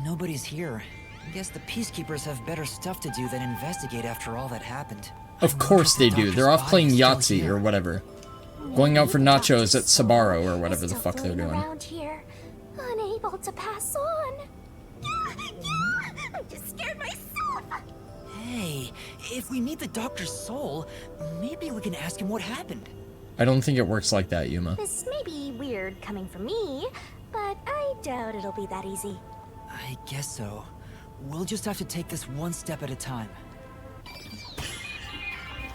Nobody's here. I guess the peacekeepers have better stuff to do than investigate after all that happened. Of course they do. They're off playing Yahtzee or whatever. Going out for nachos at Sbarro or whatever the fuck they're doing. Around here, unable to pass on. I just scared myself. Hey, if we need the doctor's soul, maybe we can ask him what happened. I don't think it works like that, Yuma. This may be weird coming from me, but I doubt it'll be that easy. I guess so. We'll just have to take this one step at a time.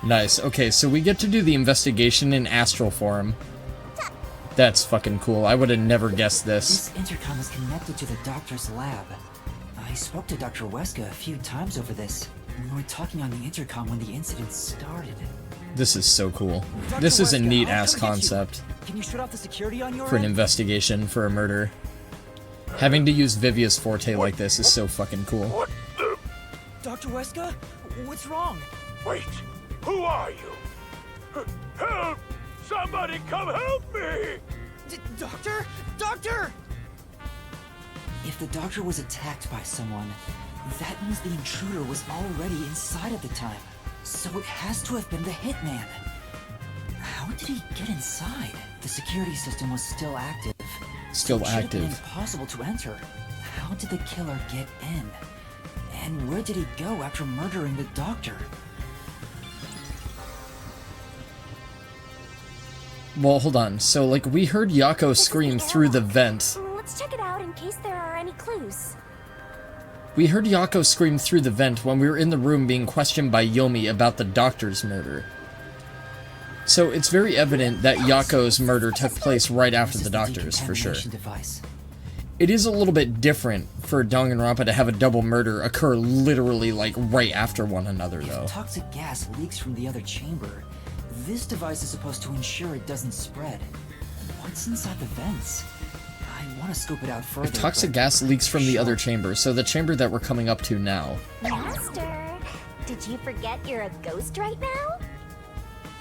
Nice. Okay, so we get to do the investigation in astral form. That's fucking cool. I would have never guessed this. This intercom is connected to the doctor's lab. I spoke to Dr. Weska a few times over this. We were talking on the intercom when the incident started. This is so cool. Dr. This is a Weska, neat-ass I'll come get you. concept Can you shut off the security on your for an end? investigation for a murder. Having to use Vivia's forte like this is so fucking cool. What the? Dr. Weska? What's wrong? Wait, who are you? Help! Somebody come help me! Doctor? Doctor! If the doctor was attacked by someone, that means the intruder was already inside at the time. So it has to have been the hitman. How did he get inside? The security system was still active. Still So it should have been active. impossible to enter. How did the killer get in? And where did he go after murdering the doctor? Well, hold on. So, like, we heard Yako scream through the vent. Let's check it out in case there are any clues. We heard Yako scream through the vent when we were in the room being questioned by Yomi about the doctor's murder. So it's very evident that Yako's murder took place right after the doctor's, for sure. Device. It is a little bit different for Danganronpa to have a double murder occur literally, like, right after one another, though. If toxic gas leaks from the other chamber, this device is supposed to ensure it doesn't spread. What's inside the vents? I want to scope it out further. If toxic but gas leaks from the sure. other chamber, so the chamber that we're coming up to now. Master, did you forget you're a ghost right now?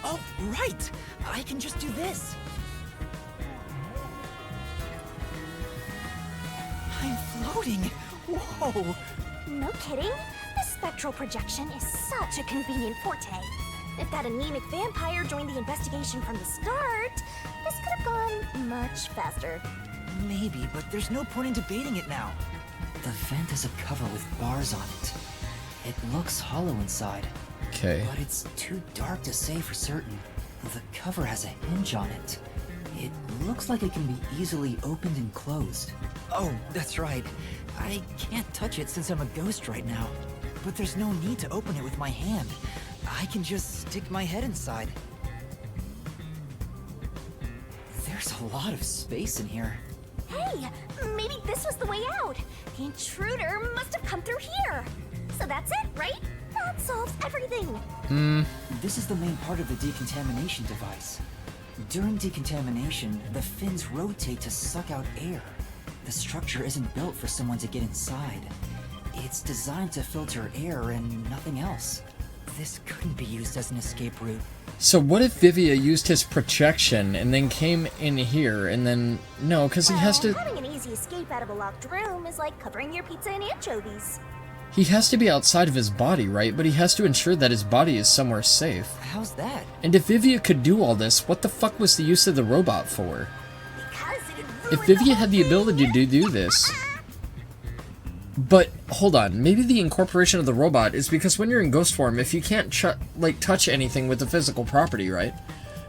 Oh, right! I can just do this. I'm floating. Whoa! No kidding. This spectral projection is such a convenient forte. If that anemic vampire joined the investigation from the start, this could have gone much faster. Maybe, but there's no point in debating it now. The vent has a cover with bars on it. It looks hollow inside. Okay. But it's too dark to say for certain. The cover has a hinge on it. It looks like it can be easily opened and closed. Oh, that's right. I can't touch it since I'm a ghost right now. But there's no need to open it with my hand. I can just stick my head inside. There's a lot of space in here. Hey, maybe this was the way out. The intruder must have come through here. So that's it, right? That solves everything. This is the main part of the decontamination device. During decontamination, the fins rotate to suck out air. The structure isn't built for someone to get inside. It's designed to filter air and nothing else. This couldn't be used as an escape route. So what if Vivia used his projection and then came in here and then... No, because he has to... Having an easy escape out of a locked room is like covering your pizza in anchovies. He has to be outside of his body, right? But he has to ensure that his body is somewhere safe. How's that? And if Vivia could do all this, what the fuck was the use of the robot for? Because it'd If ruin Vivia the had the whole ability to do this... But, hold on, maybe the incorporation of the robot is because when you're in ghost form, if you can't, touch anything with the physical property, right?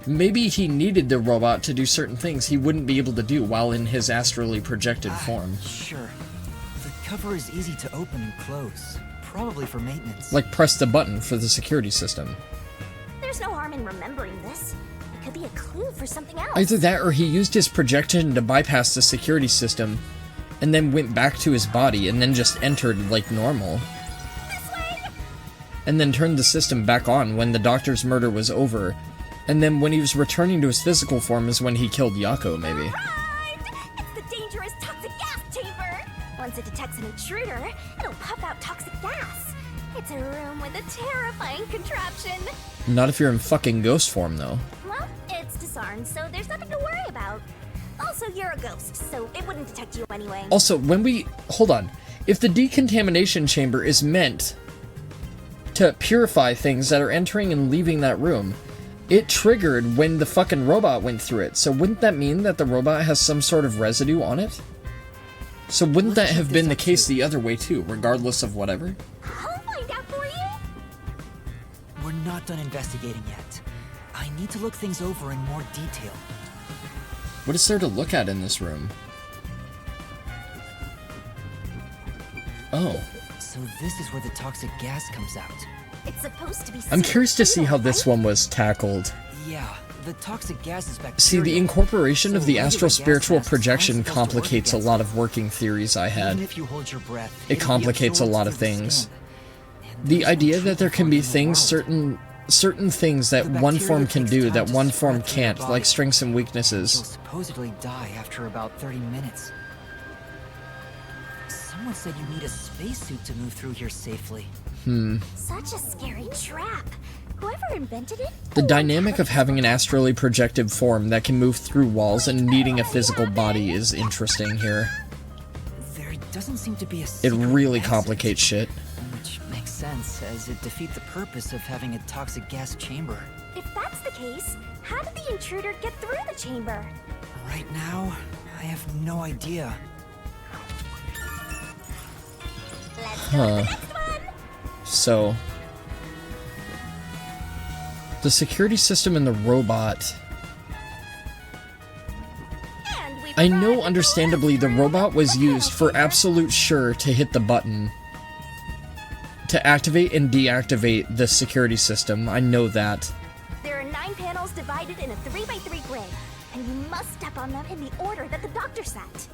Maybe he needed the robot to do certain things he wouldn't be able to do while in his astrally projected form. Sure. The cover is easy to open and close. Probably for maintenance. Like press the button for the security system. There's no harm in remembering this. It could be a clue for something else. Either that or he used his projection to bypass the security system and then went back to his body and then just entered like normal. This way! And then turned the system back on when the doctor's murder was over. And then when he was returning to his physical form is when he killed Yako, maybe. Arrived! It's the dangerous toxic gas chamber! Once it detects an intruder, it'll puff out toxic gas. It's a room with a terrifying contraption. Not if you're in fucking ghost form, though. Well, it's disarmed, so there's nothing to worry about. Also, you're a ghost, so it wouldn't detect you anyway. Also, when we... Hold on. If the decontamination chamber is meant to purify things that are entering and leaving that room, it triggered when the fucking robot went through it. So wouldn't that mean that the robot has some sort of residue on it? So wouldn't that have been the case the other way too, regardless of whatever? I'll find out for you. We're not done investigating yet. I need to look things over in more detail. What is there to look at in this room? Oh. So this is where the toxic gas comes out. It's supposed to be. I'm curious to see how right? this one was tackled. Yeah, the toxic gas is bacteria. See, the incorporation of the So astral gas spiritual masks projection aren't supposed to work complicates a against lot it. of working theories I had. Even if you hold your breath, It it'll be complicates a absorbed lot of through the things. skin. And The there's no idea that truth there can be before you in the things, world. certain things that The one bacteria form can takes do time that to one spread form through your can't, like body. strengths and You'll weaknesses. supposedly die after about 30 minutes. Someone said you need a spacesuit to move through here safely. Such a scary trap. Whoever invented it. The dynamic of having an astrally projected form that can move through walls and needing a physical body is interesting here. There doesn't seem to be a It secret really exit, complicates shit. which makes sense, as it defeats the purpose of having a toxic gas chamber. If that's the case, how did the intruder get through the chamber? Right now, I have no idea. Let's go to the next one. So, the security system in the robot. And we I provide know, the understandably, the restroom, robot was the used for chamber. absolute sure to hit the button to activate and deactivate the security system. I know that. There are 9 panels divided in a 3x3 grid, and you must step on them in the order that the doctor set.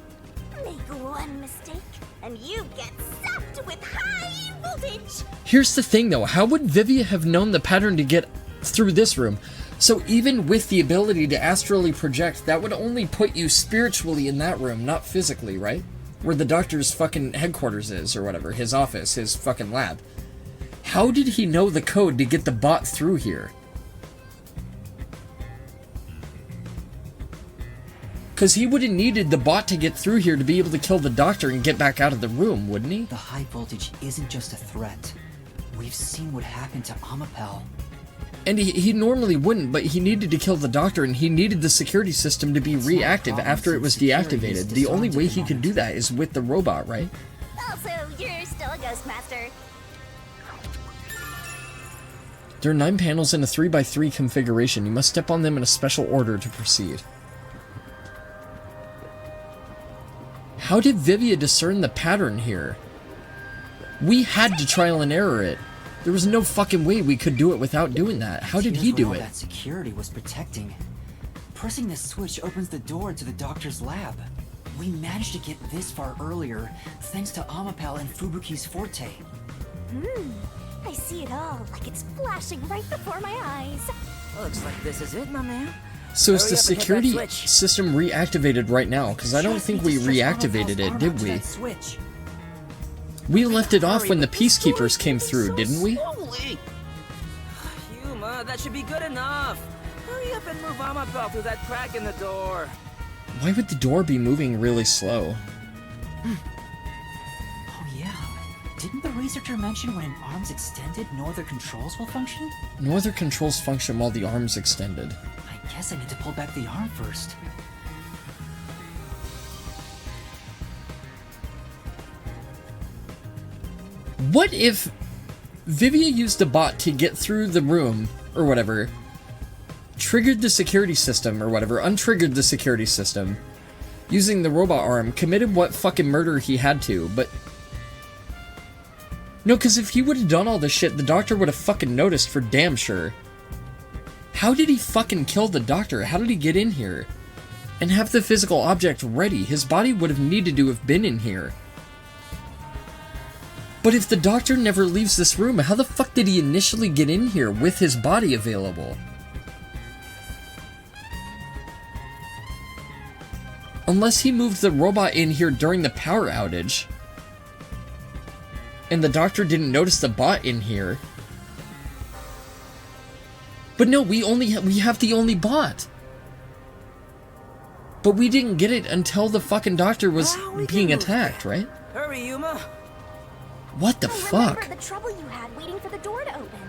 Make one mistake, and you get zapped with high voltage. Here's the thing, though. How would Vivia have known the pattern to get through this room? So even with the ability to astrally project, that would only put you spiritually in that room, not physically, right? Where the doctor's fucking headquarters is, or whatever. His office, his fucking lab. How did he know the code to get the bot through here? Because he would have needed the bot to get through here to be able to kill the doctor and get back out of the room, wouldn't he? The high voltage isn't just a threat. We've seen what happened to Amapel. And he normally wouldn't, but he needed to kill the doctor, and he needed the security system to be It's not a reactive problem after it was since security is deactivated. The only disarmed way at the he could do moment. that is with the robot, right? Also, you're still a ghost master. There are 9 panels in a 3x3 configuration. You must step on them in a special order to proceed. How did Vivia discern the pattern here? We had to trial and error it. There was no fucking way we could do it without doing that. How did Here's he what do all it? that security was protecting. Pressing this switch opens the door to the doctor's lab. We managed to get this far earlier, thanks to Amapel and Fubuki's forte. I see it all, like it's flashing right before my eyes. Looks like this is it, my man. So is Hurry the up and hit that security switch. system reactivated right now? Because I don't Just think need we to stretch reactivated Amapel's it, arm did out to we? that switch. We left it off Hurry, when the but this door peacekeepers came is through, so didn't we? slowly. Yuma, that should be good enough. Hurry up and move Amapel through that crack in the door. Why would the door be moving really slow? Oh yeah. Didn't the researcher mention when an arm's extended, no other controls will function? No other controls function while the arm's extended. I guess I need to pull back the arm first. What if Vivia used the bot to get through the room, or whatever, triggered the security system, or whatever, untriggered the security system, using the robot arm, committed what fucking murder he had to, but... No, because if he would have done all this shit, the doctor would have fucking noticed for damn sure. How did he fucking kill the doctor? How did he get in here? And have the physical object ready? His body would have needed to have been in here. But if the doctor never leaves this room, how the fuck did he initially get in here with his body available? Unless he moved the robot in here during the power outage. And the doctor didn't notice the bot in here. But no, we have the only bot. But we didn't get it until the fucking doctor was Wow, we being can move attacked, right? Hurry, Yuma. What the I fuck? remember the trouble you had waiting for the door to open.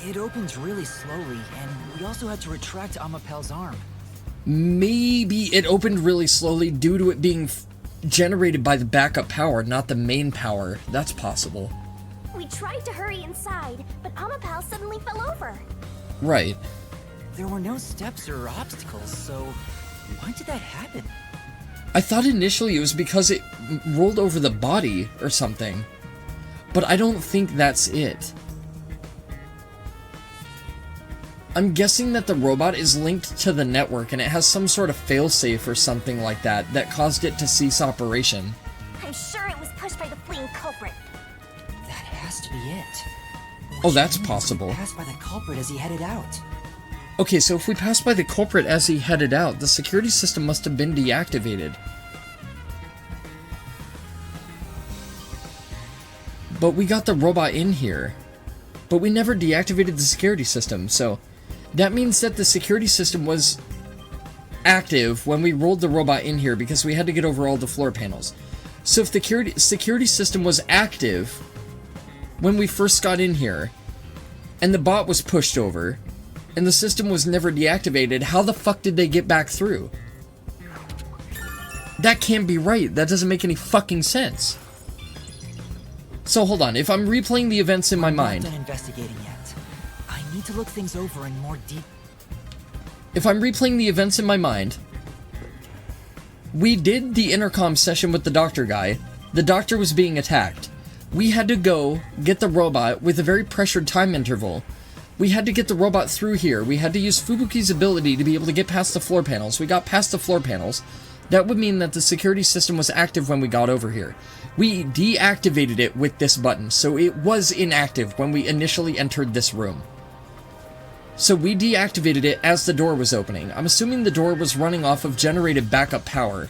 It opens really slowly, and we also had to retract Amapel's arm. Maybe it opened really slowly due to it being generated by the backup power, not the main power. That's possible. We tried to hurry inside, but Amapel suddenly fell over. Right. There were no steps or obstacles, so why did that happen? I thought initially it was because it rolled over the body or something, but I don't think that's it. I'm guessing that the robot is linked to the network and it has some sort of failsafe or something like that that caused it to cease operation. I'm sure it was pushed by the fleeing culprit. That has to be it. Oh, that's Which means possible. we passed by the culprit as he headed out. Okay, so if we passed by the culprit as he headed out, the security system must have been deactivated. But we got the robot in here. But we never deactivated the security system, so that means that the security system was active when we rolled the robot in here because we had to get over all the floor panels. So if the security system was active when we first got in here, and the bot was pushed over, and the system was never deactivated, how the fuck did they get back through? That can't be right. That doesn't make any fucking sense. So hold on, if I'm replaying the events in my mind... I'm not done investigating yet. I need to look things over in more deep... If I'm replaying the events in my mind... We did the intercom session with the doctor guy. The doctor was being attacked. We had to go get the robot with a very pressured time interval. We had to get the robot through here. We had to use Fubuki's ability to be able to get past the floor panels. We got past the floor panels. That would mean that the security system was active when we got over here. We deactivated it with this button, so it was inactive when we initially entered this room. So we deactivated it as the door was opening. I'm assuming the door was running off of generated backup power.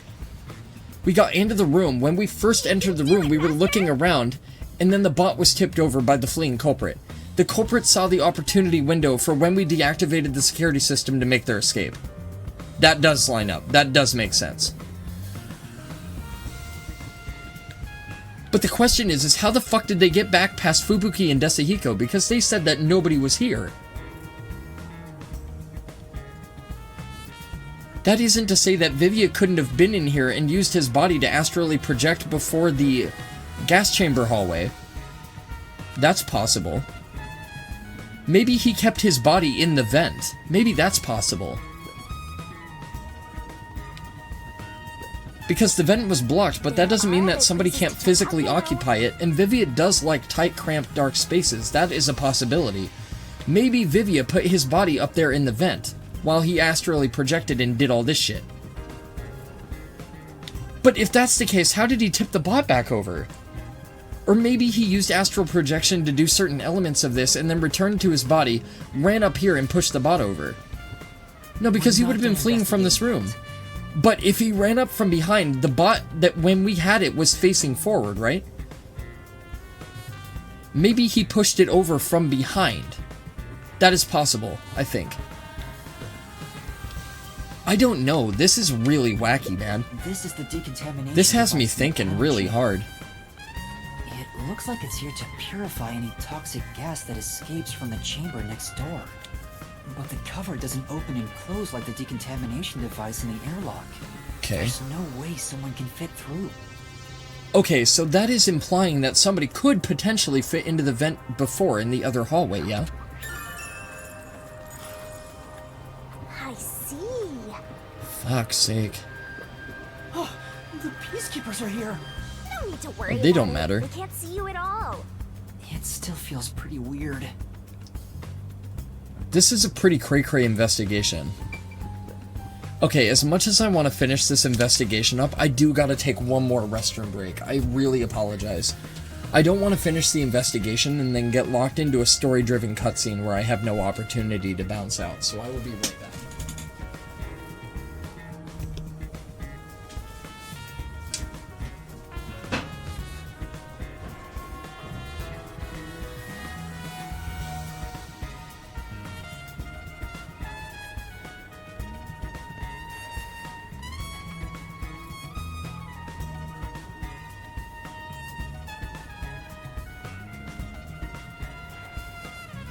We got into the room. When we first entered the room, we were looking around, and then the bot was tipped over by the fleeing culprit. The culprit saw the opportunity window for when we deactivated the security system to make their escape. That does line up. That does make sense. But the question is how the fuck did they get back past Fubuki and Desahiko, because they said that nobody was here? That isn't to say that Vivia couldn't have been in here and used his body to astrally project before the gas chamber hallway. That's possible. Maybe he kept his body in the vent. Maybe that's possible. Because the vent was blocked, but that doesn't mean that somebody can't physically occupy it, and Vivia does like tight, cramped, dark spaces. That is a possibility. Maybe Vivia put his body up there in the vent, while he astrally projected and did all this shit. But if that's the case, how did he tip the bot back over? Or maybe he used astral projection to do certain elements of this, and then returned to his body, ran up here, and pushed the bot over. No, because he would have been fleeing from this room. But if he ran up from behind, the bot that when we had it was facing forward, right? Maybe he pushed it over from behind. That is possible, I think. I don't know. This is really wacky, man. This is the decontamination. This has me device in the thinking power really chamber. hard. It looks like it's here to purify any toxic gas that escapes from the chamber next door. But the cover doesn't open and close like the decontamination device in the airlock. Okay. There's no way someone can fit through. Okay, so that is implying that somebody could potentially fit into the vent before in the other hallway, yeah? I see. Fuck's sake. Oh, the peacekeepers are here. No need to worry. They don't about it. matter. We can't see you at all. It still feels pretty weird. This is a pretty cray-cray investigation. Okay, as much as I want to finish this investigation up, I do gotta take one more restroom break. I really apologize. I don't want to finish the investigation and then get locked into a story-driven cutscene where I have no opportunity to bounce out, so I will be right back.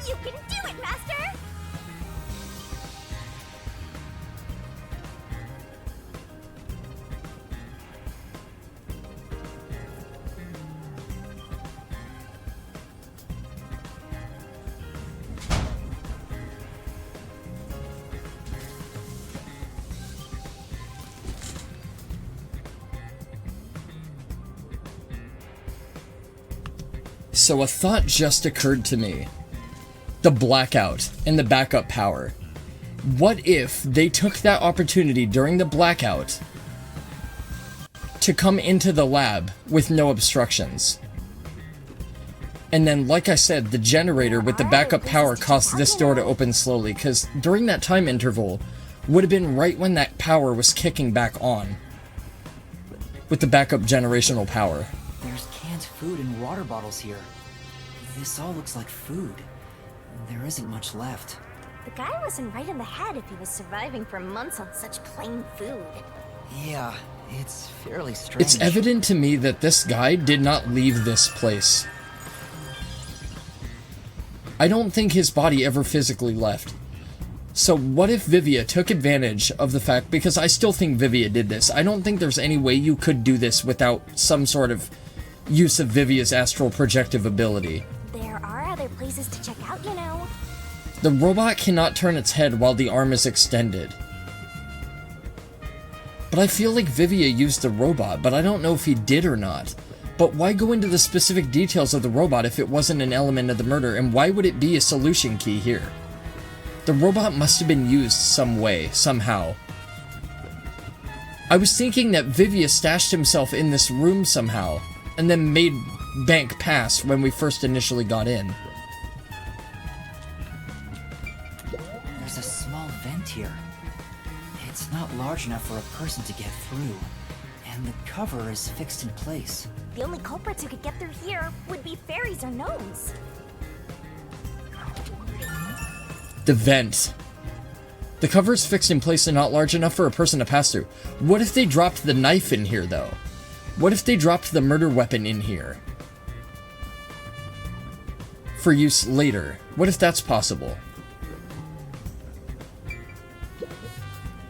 You can do it, Master! So a thought just occurred to me. The blackout and the backup power. What if they took that opportunity during the blackout to come into the lab with no obstructions? And then, like I said, the generator with the backup power caused this door to open slowly, because during that time interval would have been right when that power was kicking back on. With the backup generational power. There's canned food and water bottles here. This all looks like food. There isn't much left. The guy wasn't right in the head if he was surviving for months on such plain food. Yeah, it's fairly strange. It's evident to me that this guy did not leave this place. I don't think his body ever physically left. So what if Vivia took advantage of the fact, because I still think Vivia did this. I don't think there's any way you could do this without some sort of use of Vivia's astral projective ability. There are other places to check out, you know. The robot cannot turn its head while the arm is extended. But I feel like Vivia used the robot, but I don't know if he did or not. But why go into the specific details of the robot if it wasn't an element of the murder, and why would it be a solution key here? The robot must have been used some way, somehow. I was thinking that Vivia stashed himself in this room somehow, and then made bank pass when we first initially got in. There's a small vent here. It's not large enough for a person to get through, and the cover is fixed in place. The only culprits who could get through here would be fairies or gnomes. The vent. The cover is fixed in place and not large enough for a person to pass through. What if they dropped the knife in here, though? What if they dropped the murder weapon in here? For use later. What if that's possible?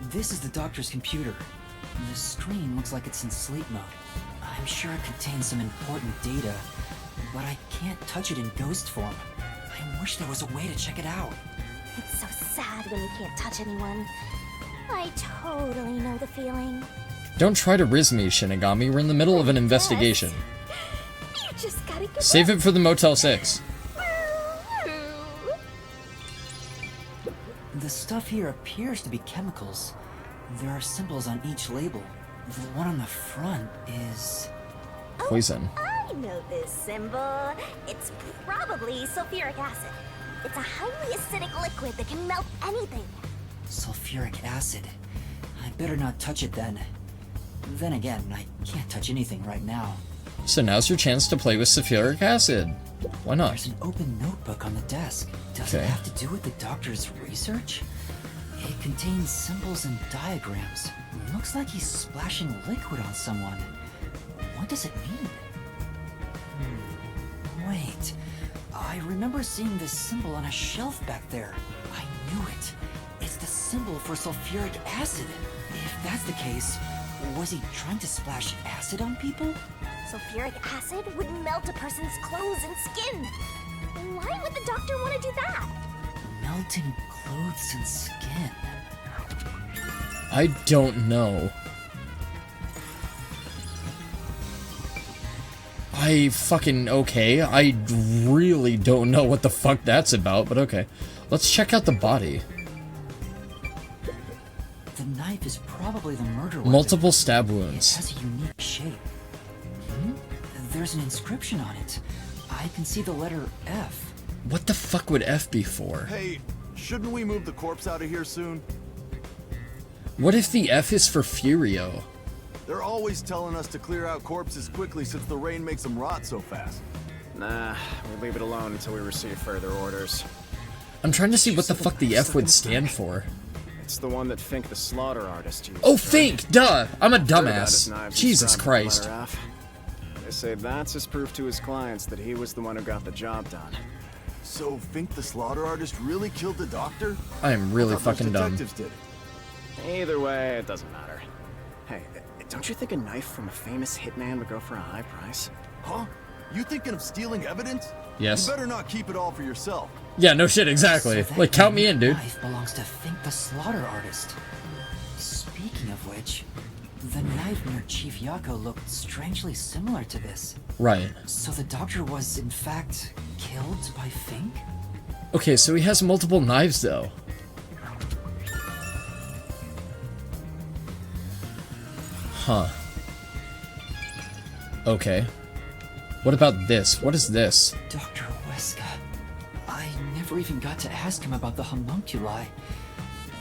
This is the doctor's computer. The screen looks like it's in sleep mode. I'm sure it contains some important data, but I can't touch it in ghost form. I wish there was a way to check it out. It's so sad when you can't touch anyone. I totally know the feeling. Don't try to riz me, Shinigami. We're in the middle of an investigation. You just gotta give Save up. it for the Motel 6. The stuff here appears to be chemicals. There are symbols on each label. The one on the front is... Poison. I know this symbol. It's probably sulfuric acid. It's a highly acidic liquid that can melt anything. sulfuric acid. I better not touch it then. Then again, I can't touch anything right now. So now's your chance to play with sulfuric acid. Why not? There's an open notebook on the desk. Does it have to do with the doctor's research? It contains symbols and diagrams. Looks like he's splashing liquid on someone. What does it mean? Wait. I remember seeing this symbol on a shelf back there. I knew it. It's the symbol for sulfuric acid. If that's the case, was he trying to splash acid on people? Sulfuric acid would melt a person's clothes and skin. Why would the doctor want to do that? Melting clothes and skin. I don't know. Okay. I really don't know what the fuck that's about, but okay. Let's check out the body. The knife is probably the murder weapon. Multiple stab It wounds. has a unique shape. There's an inscription on it. I can see the letter F. What the fuck would F be for? Hey, shouldn't we move the corpse out of here soon? What if the F is for Furio? They're always telling us to clear out corpses quickly since the rain makes them rot so fast. Nah, we'll leave it alone until we receive further orders. I'm trying to see what the fuck the F would stand for. It's the one that Fink the slaughter artist used. Oh, Fink! Duh! I'm a Heard about his dumbass. knives Jesus inscribed with Christ. letter F. They say that's his proof to his clients that he was the one who got the job done. So, Fink the slaughter artist really killed the doctor? I am really I thought those fucking dumb. detectives did it. Either way, it doesn't matter. Hey, don't you think a knife from a famous hitman would go for a high price? Huh? You thinking of stealing evidence? Yes. You better not keep it all for yourself. Yeah, no shit, exactly. So that Like, count me in, dude. knife belongs to Fink the slaughter artist. Speaking of which, the knife near Chief Yako looked strangely similar to this. Right. So the doctor was, in fact, killed by Fink? Okay, so he has multiple knives, though. Huh. Okay. What about this? What is this? Dr. Weska. I never even got to ask him about the homunculi.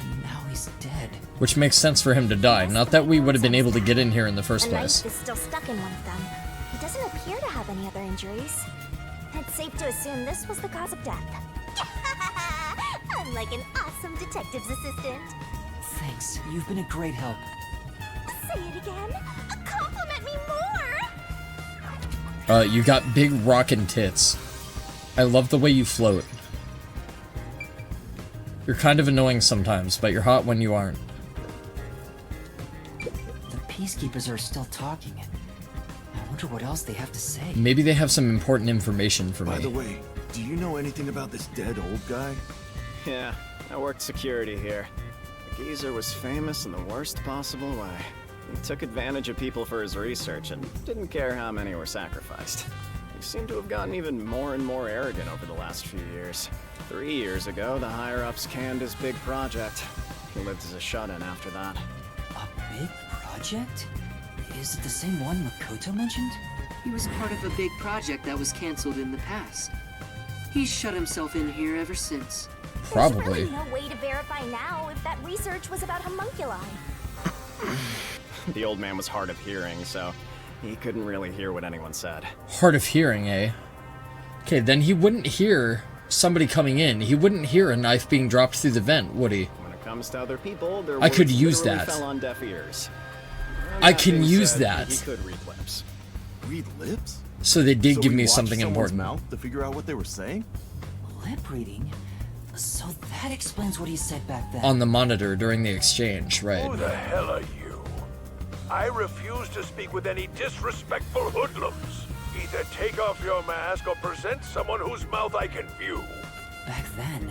And now he's dead. Which makes sense for him to die. Not that we would have been able to get in here in the first A place. knife is still stuck in one of them. He doesn't appear to have any other injuries. It's safe to assume this was the cause of death. I'm like an awesome detective's assistant. Thanks. You've been a great help. Say it again. Compliment me more. You got big rockin' tits. I love the way you float. You're kind of annoying sometimes, but you're hot when you aren't. The peacekeepers are still talking. I wonder what else they have to say. Maybe they have some important information for By the me. way, do you know anything about this dead old guy? Yeah, I worked security here. The geezer was famous in the worst possible way. He took advantage of people for his research and didn't care how many were sacrificed. He seemed to have gotten even more and more arrogant over the last few years. 3 years ago, the higher-ups canned his big project. He lived as a shut-in after that. A big project? Is it the same one Makoto mentioned? He was part of a big project that was canceled in the past. He's shut himself in here ever since. Probably. There's really no way to verify now if that research was about homunculi. The old man was hard of hearing, so he couldn't really hear what anyone said. Hard of hearing, eh? Okay, then he wouldn't hear somebody coming in. He wouldn't hear a knife being dropped through the vent, would he? When it comes to other people, their I could words use literally that. fell on deaf ears. And I that can being use said, that. He could read lips. Read lips? So they did So give we me watched something someone's important. mouth to figure out what they were saying? Lip reading? So that explains what he said back then. On the monitor during the exchange, Who right? the hell are you? I refuse to speak with any disrespectful hoodlums. Either take off your mask or present someone whose mouth I can view. Back then,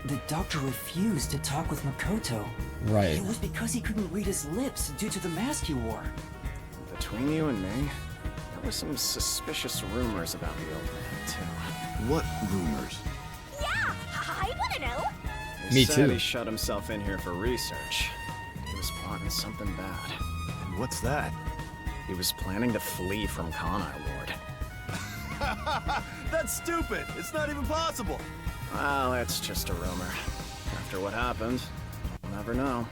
the doctor refused to talk with Makoto. Right. It was because he couldn't read his lips due to the mask he wore. Between you and me, there were some suspicious rumors about the old man, too. What rumors? Yeah, I want to know. He Me said too. he shut himself in here for research. He was plotting something bad. And what's that? He was planning to flee from Kanai Ward. That's stupid! It's not even possible! Well, it's just a rumor. After what happened, we'll never know.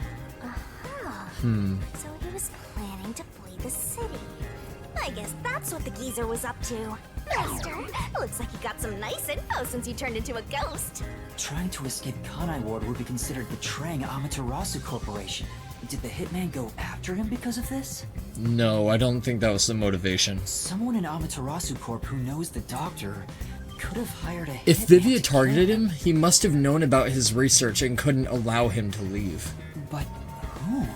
So he was planning to flee the city. I guess that's what the geezer was up to. Master, looks like he got some nice info since he turned into a ghost. Trying to escape Kanai Ward would be considered betraying Amaterasu Corporation. Did the hitman go after him because of this? No, I don't think that was the motivation. Someone in Amaterasu Corp who knows the doctor could have hired a If hitman Vivia to kill targeted him, he must have known about his research and couldn't allow him to leave. But who?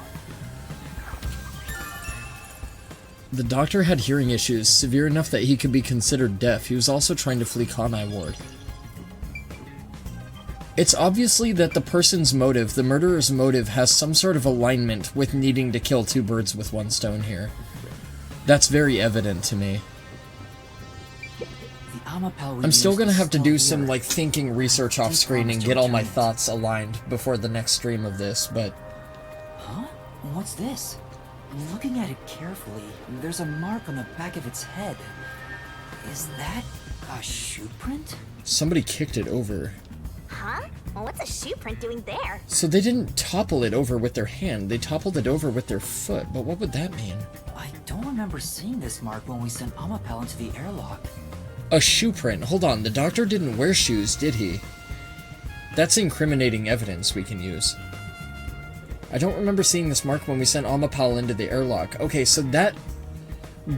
The doctor had hearing issues, severe enough that he could be considered deaf. He was also trying to flee Kanai Ward. It's obviously that the person's motive, the murderer's motive, has some sort of alignment with needing to kill two birds with one stone here. That's very evident to me. The Amapel I'm still used gonna is have to still do here. some, like, thinking research off Deep screen and promise to get all my return it. thoughts aligned before the next stream of this, but... Huh? What's this? Looking at it carefully, there's a mark on the back of its head. Is that a shoe print? Somebody kicked it over. Huh? Well, what's a shoe print doing there? So they didn't topple it over with their hand, they toppled it over with their foot, but what would that mean? I don't remember seeing this mark when we sent Amapel into the airlock. A shoe print. Hold on, the doctor didn't wear shoes, did he? That's incriminating evidence we can use. I don't remember seeing this mark when we sent Amapal into the airlock. Okay, so that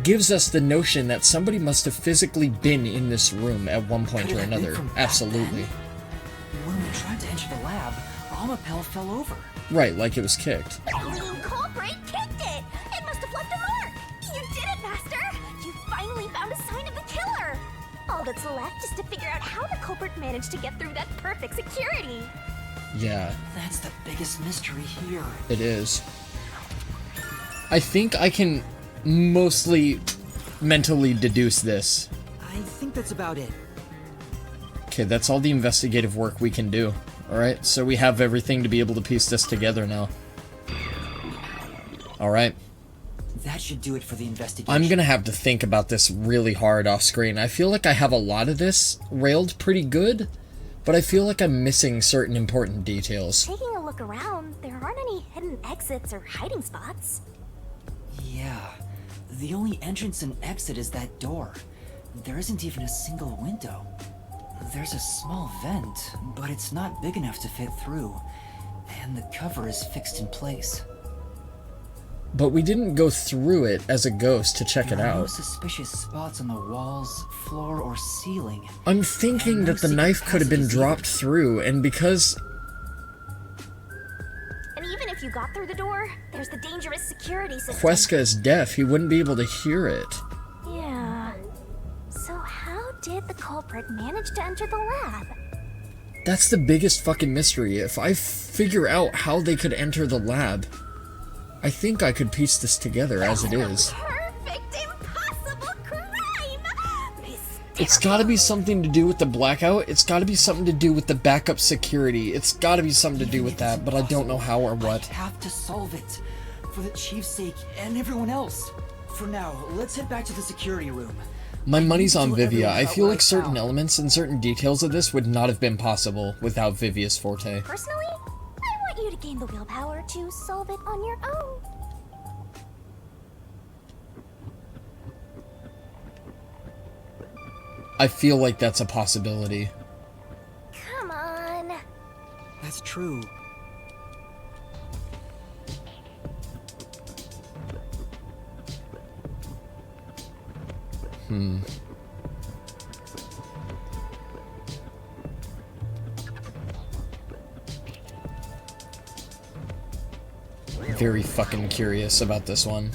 gives us the notion that somebody must have physically been in this room at one point Could or it have been another. from back Absolutely. then? When we tried to enter the lab, Amapel fell over. Right, like it was kicked. You culprit kicked it! It must have left a mark! You did it, Master! You finally found a sign of the killer! All that's left is to figure out how the culprit managed to get through that perfect security. Yeah, That's the biggest mystery here. it is. I think I can mostly mentally deduce this. I think that's about it. Okay, that's all the investigative work we can do. Alright, so we have everything to be able to piece this together now. Alright. That should do it for the investigation. I'm gonna have to think about this really hard off screen. I feel like I have a lot of this railed pretty good, but I feel like I'm missing certain important details. Taking a look around, there aren't any hidden exits or hiding spots. Yeah. The only entrance and exit is that door. There isn't even a single window. There's a small vent, but it's not big enough to fit through. And the cover is fixed in place. But we didn't go through it as a ghost to check it There are no out. suspicious spots on the walls, floor, or ceiling. I'm thinking that the knife could have been dropped through, and because... And even if you got through the door, there's the dangerous security system. Queska is deaf, he wouldn't be able to hear it. Yeah. So how did the culprit manage to enter the lab? That's the biggest fucking mystery. If I figure out how they could enter the lab, I think I could piece this together as it is. Perfect impossible crime! It's gotta be something to do with the blackout, it's gotta be something to do with the backup security, it's gotta be something to do with that, but I don't know how or what. I have to solve it. For the chief's sake and everyone else. For now, let's head back to the security room. My money's on Tell everyone Vivia. I about feel what like I certain found. elements and certain details of this would not have been possible without Vivia's forte. Personally, I want you to gain the willpower to solve it on your own. I feel like that's a possibility. Come on. That's true. Very fucking curious about this one.